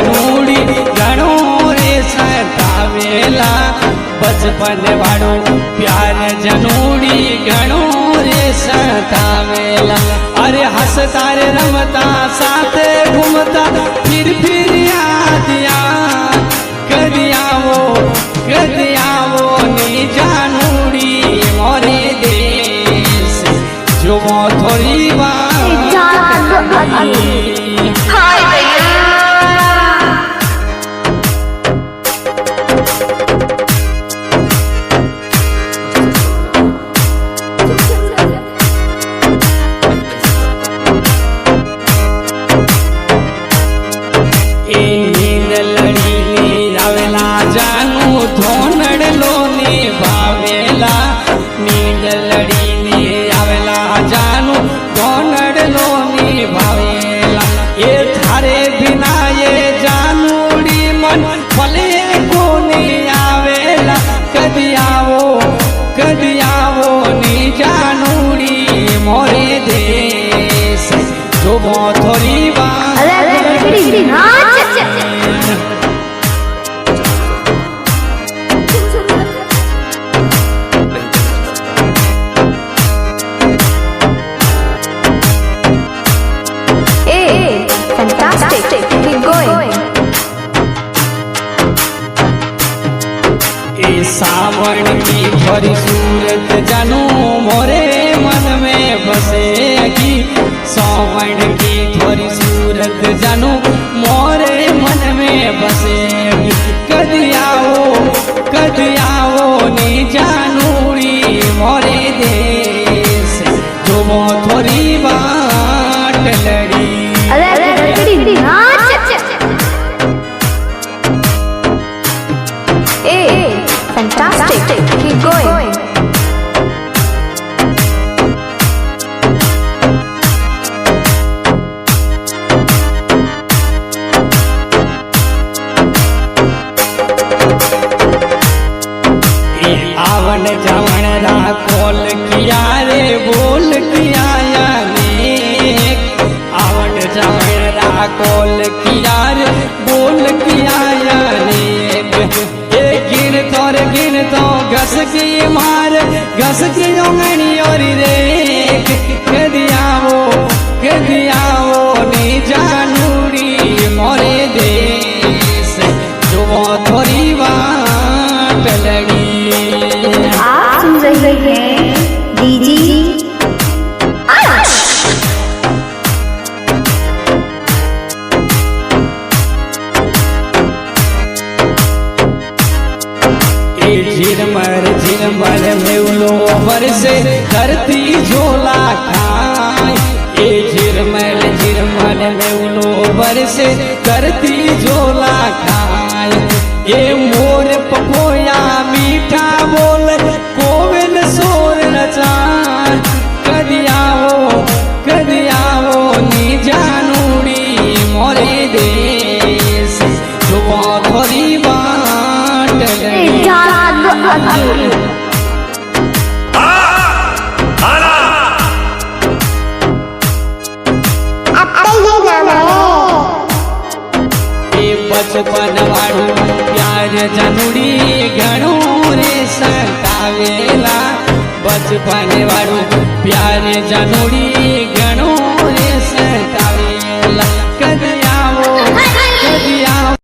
जनूड़ी घणो रे सतावेला बचपन वाड़ो प्यार जनूड़ी घणो रे सतावेला अरे हंसता रे रमता साथे घूमता फिर याद कदी आवो नी जानूड़ी मोरे देश जो थोड़ी बात कदी आवो नी जानूड़ी मोरे देश जो थोड़ी बात fantastic, keep going. सावन की भरी सूरत जानू मोरे मन में बसेगी सावन की भरी सूरत जानू मोरे मन में बसेगी कदी आओ नी जानूड़ी मोरे देश जो थोड़ी बाट लड़ी fantastic, keep going. आवन जावन रा कॉल किया रे बोल किया आवन जावन रा कॉल किया रे बोल किया गिन तो घस की मार घस की जोंगनी और रे कदी आवो नी जानूड़ी मोरे देश जो थोड़ी बात लड़ी। आप सुन रहे हैं डीजी झिरमर मेवलो बरसे धरती झोला खाए झिरमर मेवलो बरसे धरती झोला खाए ये मोर पपोया मीठा बोल कोविल सोर नचाए कदी आवो नी जानूड़ी मोरे देश जो थोड़ी बाट लड़ी। बचपन वाड़ू प्यार जनूड़ी घणो रे सतावेला बचपन वाड़ू प्यार जनूड़ी